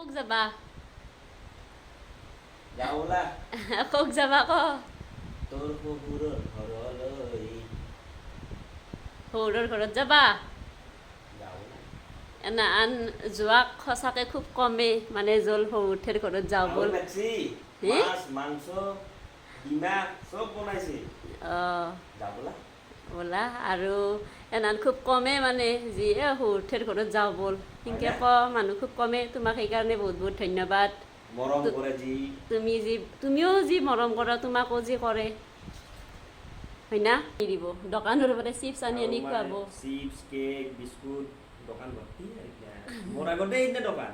Kog যাবা যাওলা কগ যাবা ক তোৰ কুকুৰৰ ঘৰলৈ সৌৰৰ ঘৰত যাবা যাওলা এনা আন যোৱাক সঁচাকে খুব কমেই মানে জল সৌঠেৰ ঘৰত যাওঁ বল মেক্সি হে? মাছ মাংস ডিমা চব বনাইছে যাবলা ব'লা আৰু এনান খুব কমে মানে যি সৌঠেৰ ঘৰত যাওঁ বল সেনকে ক মানুহ খুব কমে তোমাক সেইকাৰণে বহুত বহুত ধন্যবাদ মৰম কৰে যি তুমিও যি মৰম কৰা তোমাকো যি কৰে হয় না দিব দোকানৰ পৰা চিপছ আনি আনি খুৱাব চিপছ কেক বিস্কুট দোকান ভৰ্তি মোৰ আগতে ইনে দোকান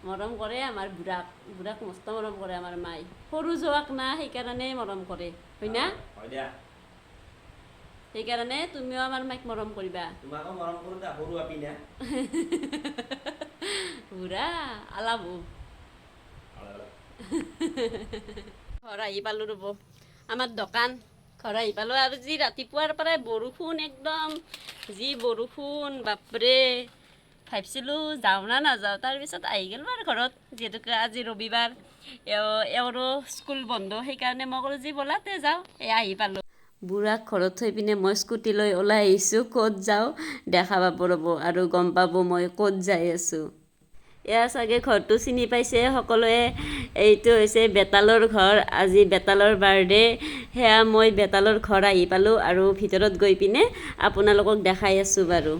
মৰম কৰে আমাৰ বুঢ়াক মস্ত মৰম কৰে আমাৰ মাই সৰু যোৱাক না সেইকাৰণে মৰম কৰে হয় না হয় দিয়া সেইকাৰণে তুমিও আমাৰ মাইক মৰম কৰিবা তোমাকো মৰম কৰো দা সৰু আপি না বুঢ়া আলাবো ঘৰ আহি পালোঁ ৰ'ব আমাৰ দোকান ঘৰ আহি পালোঁ আৰু যি ৰাতিপুৱাৰ পৰাই বৰষুণ একদম যি বৰষুণ বাপৰে ভাবিছিলোঁ যাওঁ না নাযাওঁ তাৰপিছত আহি গ'লোঁ আৰু ঘৰত যিহেতুকে আজি ৰবিবাৰ এওঁৰো স্কুল বন্ধ সেইকাৰণে মই ক'লোঁ যি ব'লাতে যাওঁ আহি পালোঁ বুঢ়াক ঘৰত থৈ পিনে মই স্কুটি লৈ ওলাই আহিছোঁ ক'ত যাওঁ দেখা পাব ৰ'ব আৰু গম পাব মই ক'ত যাই আছোঁ এয়া চাগে ঘৰটো চিনি পাইছে সকলোৱে এইটো হৈছে বেতালৰ ঘৰ আজি বেতালৰ বাৰ্থডে সেয়া মই বেতালৰ ঘৰ আহি পালোঁ আৰু ভিতৰত গৈ পিনে আপোনালোকক দেখাই আছোঁ বাৰু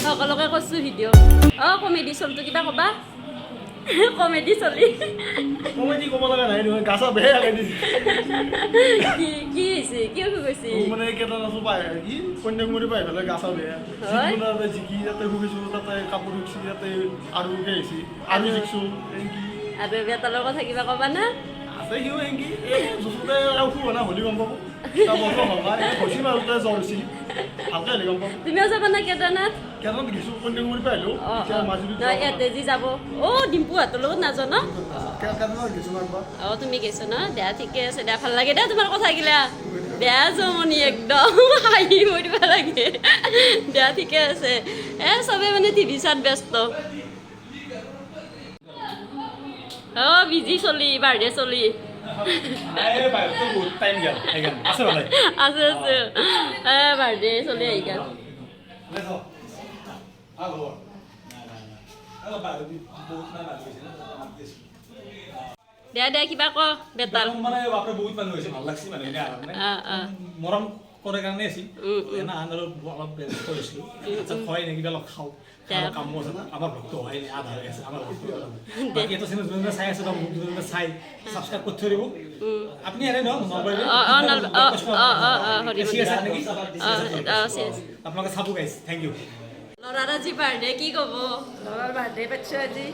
সকলোকে কৈছোঁ ভিডিঅ' কমেডি চলটো কিবা ক'বা কমেডি চলি কমেডি ক'ব লগা নাই নহয় গাছা বেয়া লাগে কি হৈছে কি গৈছে মানে কেইটান আছো পাই কি কন্যাকুমাৰী পাই পেলাই গাছা বেয়া যিকোনো জিকি যাতে শুকিছোঁ তাতে কাপোৰ শুকছি তাতে আৰু আহিছে আৰু জিকছোঁ আৰু বেতালৰ কথা কিবা ক'বা না আছে সিও এংকি জোচোতে উঠো না হ'লি গম পাব এটা বছৰ হবাই হৈছি মাজতে জ্বৰ হৈছি ভালকে হ'লি গম পাব তুমিও যাবা না কেদাৰনাথ কেইটান গেছোঁ কন্যাকুমাৰী পাই আহিলোঁ এতিয়া মাজুলীত ইয়াতে যি যাব ডিম্পুহঁতৰ লগত নাযাওঁ ন কেইটানত গেছোঁ একবাৰ তুমি গৈছো ন দিয়া ঠিকে আছে দিয়া ভাল লাগে দিয়া তোমাৰ কথাগিলা বেয়া জমনি একদম হাঁহি মৰিব লাগে দিয়া ঠিকে আছে চবে মানে টিভি চাত ব্যস্ত বিজি চলি বাৰ্থডে চলি আছে বাৰ্থডে চলি আহি গ'ল দিয়া কিবা ক বেতাল মানে বাপৰে বহুত মানুহ হৈছে ভাল লাগছি মানে মৰম কৰে কাৰণে আছিল এনা আনৰ অলপ ব্যস্ত হৈছিলোঁ হয় নেকি কিবা অলপ খাওঁ কাম আছে আমাৰ ভক্ত হয় আধা হৈ আছে আমাৰ ভক্ত বাকী এটা চেনেল যোনে চাই আছে যোনে চাই সাবস্ক্ৰাইব কৰি থৈ দিব আপুনি এনে ন আপোনালোকে চাব গাইছ থেংক ইউ ল'ৰাৰ আজি বাৰ্থডে কি ক'ব ল'ৰাৰ বাৰ্থডে পাতিছোঁ আজি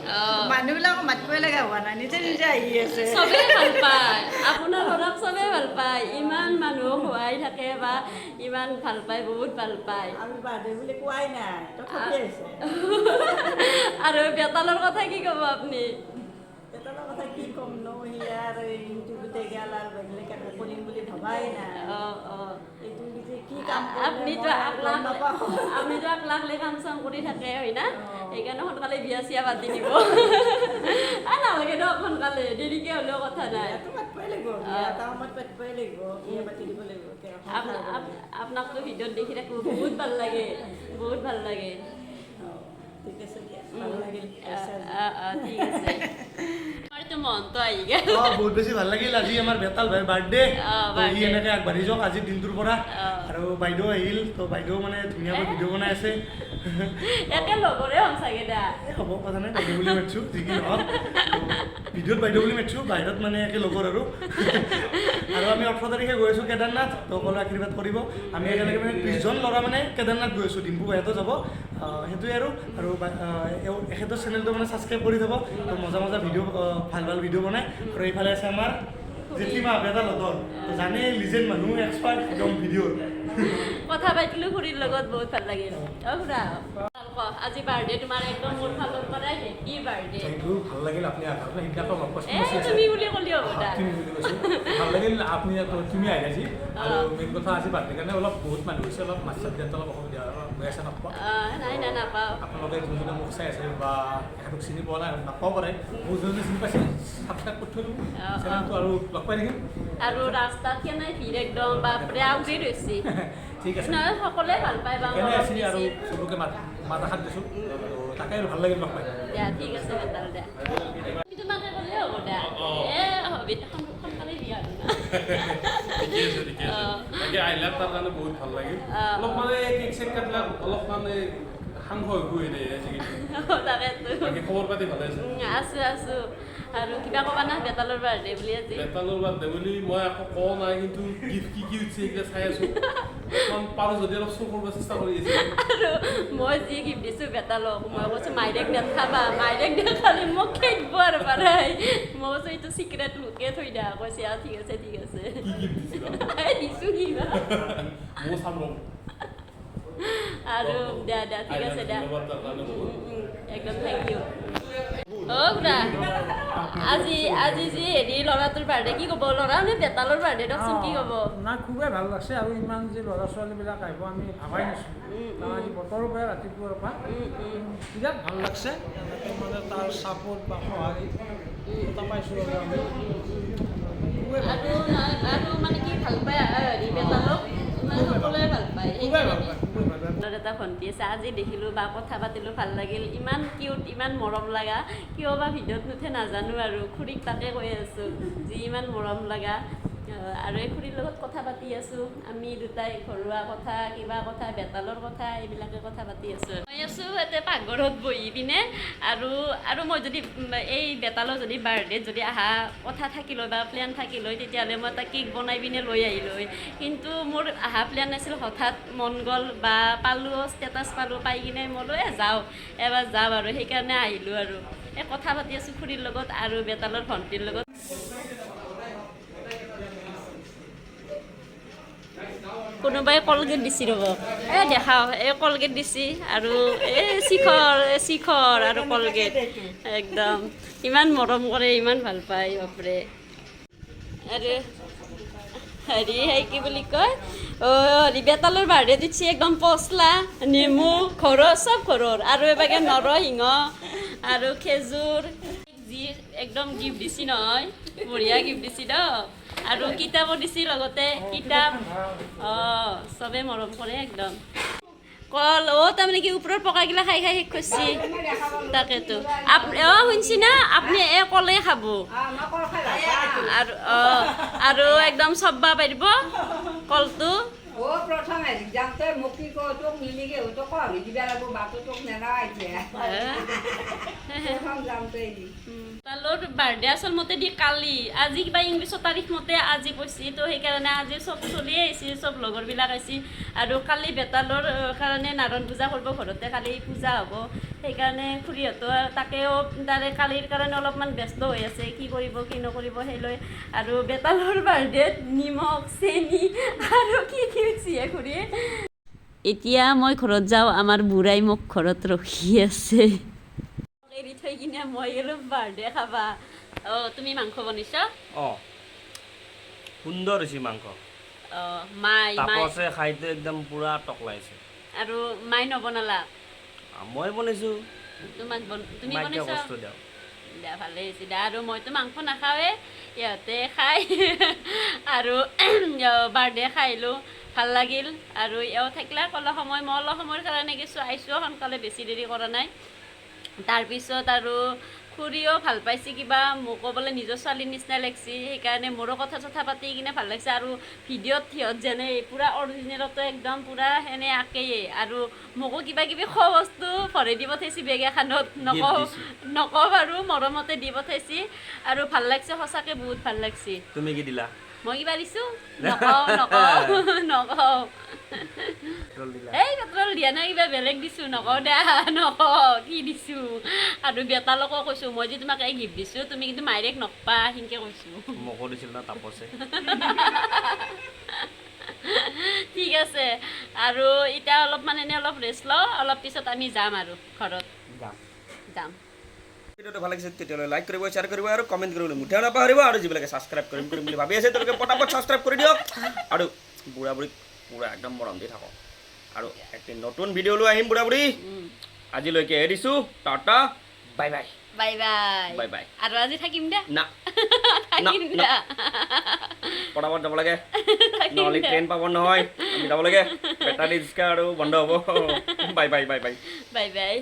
মানুহবিলাকক মাতিবই লগা হোৱা নাই নিজে নিজে আহি আছে চবেই ভাল পায় আপোনাৰ ল'ৰাক চবেই ভাল পায় ইমান মানুহক খুৱাই থাকে বা ইমান ভাল পায় বহুত ভাল পায় আমি বাৰ্থডে বুলি কোৱাই নাই তথাপি আহিছে আৰু বেতালৰ কথা কি ক'ব আপুনি বেতালৰ কথা কি ক'ম ন সিয়াৰ ইউটিউবতে গেল আৰু বেলেগ একো কৰিম বুলি ভবাই নাই এইটো যে কি কাম আপুনিতো আকলাকলে কাম চাম কৰি থাকে হয় না সেইকাৰণে সোনকালে বিয়া চিয়া পাতি দিব নালাগে ন সোনকালে দেৰিকে হ'লেও কথা নাই পাতিবই লাগিব এটা সময়ত পাতিবই লাগিব বিয়া পাতি দিব লাগিব আপোনাকতো ভিডিঅ'ত দেখি থাকোঁ বহুত ভাল লাগে বহুত ভাল লাগে ঠিক আছে দিয়া ভাল লাগিল ঠিক আছে এইটো মনটো আহি গ'ল বহুত বেছি ভাল লাগিল আজি আমাৰ বেতাল ভাইৰ বাৰ্থডে ই এনেকৈ আগবাঢ়ি যাওক আজিৰ দিনটোৰ পৰা আৰু বাইদেউ আহিল তো বাইদেউ মানে ধুনীয়াকৈ ভিডিঅ' বনাই আছে একে লগৰে হ'ম চাগে দা হ'ব কথা নাই বাইদেউ বুলি মাতিছোঁ যি কি নহওক ভিডিঅ'ত বাইদেউ বুলি মাতিছোঁ বাহিৰত মানে একে লগৰ আৰু আমি 18 তাৰিখে গৈ আছোঁ কেদাৰনাথ তো সকলোৱে আশীৰ্বাদ কৰিব আমি একেলগে মানে 30জন ল'ৰা মানে কেদাৰনাথ গৈ আছোঁ ডিম্পু বাইহঁতো যাব সেইটোৱে আৰু এখেতৰ চেনেলটো মানে ছাবস্ক্ৰাইব কৰি থ'ব তো মজা মজা ভিডিঅ' ভাল ভিডিঅ' বনায় আৰু এইফালে আছে আমাৰ জেঠিমা বেতালহঁতৰ জানে লিজেণ্ড মানুহ এক্সপাৰ্ট একদম ভিডিঅ'ৰ কথা পাতিলোঁ খুৰীৰ লগত বহুত ভাল লাগিল খুৰা আজি বাৰ্থডে তোমাৰ একদম মোৰ ফালৰ পৰাই হেপী বাৰ্থডে ভাল লাগিল আপুনি সিদিনাটো তুমি বুলি ক'লি হ'ব দা ভাল লাগিল আপুনি তুমি আহি আজি আৰু মেইন কথা আজি বাৰ্থডে কাৰণে অলপ বহুত মানুহ হৈছে অলপ মাছ চাপ দিয়াত অলপ অসুবিধা হৈ আছে নাপাওঁ নাই নাপাওঁ আপোনালোকে যোনজনে মোক চাই আছে বা এখেতক চিনি পোৱা নাই নাপাব পাৰে বহুত যোনে চিনি পাইছে ছাবস্ক্ৰাইব কৰি থৈ দিব চেনেলটো আৰু লগ পাই থাকিম আৰু ৰাস্তাত কেনে ভিৰ একদম বাপৰে আউৰি ৰৈছে ঠিক আছে নহয় সকলোৱে ভাল পায় বা কেনে আছি আৰু চবকে মাত এষাৰ দিছোঁ তাকে আৰু ভাল লাগিল লগ পাই দিয়া ঠিক আছে বেটাল দিয়া তুমি তোমাকে ক'লে হ'ব দিয়া হবি সোনকালে দিয়া আৰু তাকে আহিলে তাৰ কাৰণে বহুত ভাল লাগিল অলপ মানে কেক চেক কাটিলে অলপ মানে সাংস হৈ গৈ দিয়ে আজিকালি খবৰ পাতি ভালে আছে আছো আৰু কিবা ক'বা না বেতালৰ বাৰ্থডে বুলি আজি বেতালৰ বাৰ্থডে বুলি মই আকৌ কোৱা নাই কিন্তু গিফ্ট কি উঠিছে এইকেইটা চাই আছো অকণমান পাৰোঁ যদি অলপ শ্ব' কৰিব চেষ্টা কৰি আছোঁ আৰু মই যি গিফ্ট দিছোঁ বেতালক মই কৈছোঁ মাইৰেক নেখাবা মাইৰেক নেখালে মোক খেদিব আৰু পাৰাই মই কৈছোঁ এইটো চিক্ৰেট লুকিয়ে থৈ দিয়া কৈছে ঠিক আছে কি গিফ্ট দিছিলা দিছোঁ কিবা মই চাম ৰ'ব আৰু দিয়া ঠিক আছে দিয়া ধন্যবাদ তাৰ কাৰণে বহুত একদম থেংক ইউ খুৰা আজি যি হেৰি ল'ৰাটোৰ বাৰ্থডে কি ক'ব ল'ৰা নে বেতালৰ বাৰ্থডে দিয়কচোন কি ক'ব নাই খুবেই ভাল লাগছে আৰু ইমান যে ল'ৰা ছোৱালীবিলাক আহিব আমি ভাবাই নাছিলোঁ আজি বতৰৰ পৰা ৰাতিপুৱাৰ পৰা বিৰাট ভাল লাগছে মানে তাৰ ছাপোৰ্ট বা সঁহাৰি পাইছোঁ আৰু আমি খুবেই ভাল আৰু মানে কি ভাল পায় হেৰি বেতালক মানে সকলোৱে ভাল পায় এটা ভণ্টি আছে আজি দেখিলোঁ বা কথা পাতিলোঁ ভাল লাগিল ইমান কিউট ইমান মৰম লগা কিয় বা ভিডিঅ'ত নুঠে নাজানো আৰু খুৰীক তাকে কৈ আছোঁ যি ইমান মৰম লগা আৰু এই খুৰীৰ লগত কথা পাতি আছোঁ আমি দুটাই ঘৰুৱা কথা কিবা কথা বেতালৰ কথা এইবিলাকে কথা পাতি আছোঁ মই আছোঁ ইয়াতে পাকঘৰত বহি পিনে আৰু মই যদি এই বেতালৰ যদি বাৰ্থডেত যদি অহা কথা থাকিল হয় বা প্লেন থাকিল হয় তেতিয়াহ'লে মই এটা কেক বনাই পিনে লৈ আহিলোঁ হয় কিন্তু মোৰ অহা প্লেন নাছিল হঠাৎ মন গ'ল বা পালোঁ ষ্টেটাছ পালোঁ পাই কিনে মই লৈ এবাৰ যাওঁ আৰু সেইকাৰণে আহিলোঁ আৰু এই কথা পাতি আছোঁ খুৰীৰ লগত আৰু বেতালৰ ভণ্টিৰ লগত কোনোবাই কলগেট দিছি ৰ'ব দেখাও এই কলগেট দিছি আৰু এই শিখৰ আৰু কলগেট একদম ইমান মৰম কৰে ইমান ভাল পায় বাপৰে আৰু হেৰি কি বুলি কয় হেৰি বেতালৰ বাৰ্থডে দিছি একদম পচলা নেমু ঘৰৰ চব ঘৰৰ আৰু এবাগে নৰসিংহ আৰু খেজুৰ যি একদম গিফ্ট দিছি নহয় বঢ়িয়া গিফ্ট দিছি ন আৰু কিতাপো দিছি লগতে কিতাপ চবে মৰম কৰে একদম কল তাৰমানে কি ওপৰৰ পকাগিলা খাই শেষ কৰিছি তাকেতো শুনছি না আপুনি এই কলেই খাব আৰু একদম চব্বা পাৰিব কলটো প্ৰথম যাম তই মোক কি কওঁ তোক নিলিগে তোক কবি দিবা লাগিব বাটো তোক নেদাইছে প্ৰথম যাম তই বেতালৰ বাৰ্থডে আচলমতে দি কালি আজি কিবা ইংলিছৰ তাৰিখ মতে আজি পইছি তো সেইকাৰণে আজি চব চলিয়ে আহিছে চব লগৰবিলাক আহিছে আৰু কালি বেতালৰ কাৰণে নাৰায়ণ পূজা কৰিব ঘৰতে কালি পূজা হ'ব সেইকাৰণে খুৰীহঁতো তাকেও তাৰে কালিৰ কাৰণে অলপমান ব্যস্ত হৈ আছে কি কৰিব কি নকৰিব সেই লৈ আৰু বেতালৰ বাৰ্থডেত নিমখ চেনি আৰু কি উঠিছে খুৰী এতিয়া মই ঘৰত যাওঁ আমাৰ বুঢ়াই মোক ঘৰত ৰখি আছে এৰি থৈ কিনে মই গ'লো বাৰ্থডে খাবা তুমি মাংস বনাইছা সুন্দৰ হৈছে মাংস মাই তাপছে খাইটো একদম পুৰা টকলাইছে আৰু মাই নবনালা মই বনাইছোঁ তুমি মাইকে বনাইছা কষ্ট দিয়ক দিয়া ভালে হৈছে দিয়া আৰু মইতো মাংস নাখাওঁৱে ইহঁতে খাই আৰু বাৰ্থডে খাইলোঁ ভাল লাগিল আৰু এওঁ থাকিলে অলপ সময় মই অলপ সময়ৰ কাৰণে কিছু আহিছোঁ সোনকালে বেছি দেৰি কৰা নাই তাৰপিছত আৰু খুৰীও ভাল পাইছে কিবা মোকো বোলে নিজৰ ছোৱালীৰ নিচিনা লাগছি সেইকাৰণে মোৰো কথা চথা পাতি কিনে ভাল লাগছে আৰু ভিডিঅ'ত সিহঁত যেনে পূৰা অৰিজিনেলতো একদম পূৰা সেনে আঁকেই আৰু মোকো কিবা কিবি খোৱা বস্তু ভৰাই দি পঠাইছি বেগ এখনত নকওঁ বাৰু মৰমতে দি পঠাইছি আৰু ভাল লাগছে সঁচাকৈ বহুত ভাল লাগছে তুমি কি দিলা মই কিবা দিছোঁ নকওঁ পেট্ৰল দিলা এই পেট্ৰল দিয়া নাই কিবা বেলেগ দিছোঁ নকওঁ দে নকওঁ কি দিছোঁ আৰু বেটালকো কৈছোঁ মই যে তোমাক এই গিফ্ট দিছোঁ তুমি কিন্তু মাইৰেক নকপা সেনেকৈ কৈছোঁ মোকো দিছিল না তাপছে ঠিক আছে আৰু এতিয়া অলপমান এনেই অলপ ৰেষ্ট লওঁ অলপ পিছত আমি যাম আৰু ঘৰত যাম ভিডিঅ'টো ভাল লাগিছে তেতিয়াহ'লে লাইক কৰিব শ্বেয়াৰ কৰিব আৰু কমেণ্ট কৰিবলৈ মুঠেও নাপাহৰিব আৰু যিবিলাকে ছাবস্ক্ৰাইব কৰিম বুলি ভাবি আছে তেওঁলোকে পটাপট ছাবস্ক্ৰাইব কৰি দিয়ক আৰু বুঢ়া বুঢ়ীক পুৰা একদম মৰম দি থাকক আৰু একটি নতুন ভিডিঅ' লৈ আহিম বুঢ়া বুঢ়ী আজিলৈকে এৰিছোঁ tata bye bye bye bye bye bye আৰু আজি থাকিম দে না থাকিম দে পটাপট যাব লাগে নহ'লে ট্ৰেইন পাব নহয় আমি যাব লাগে বেটাৰী ৰিক্সা আৰু বন্ধ হ'ব bye bye bye bye bye bye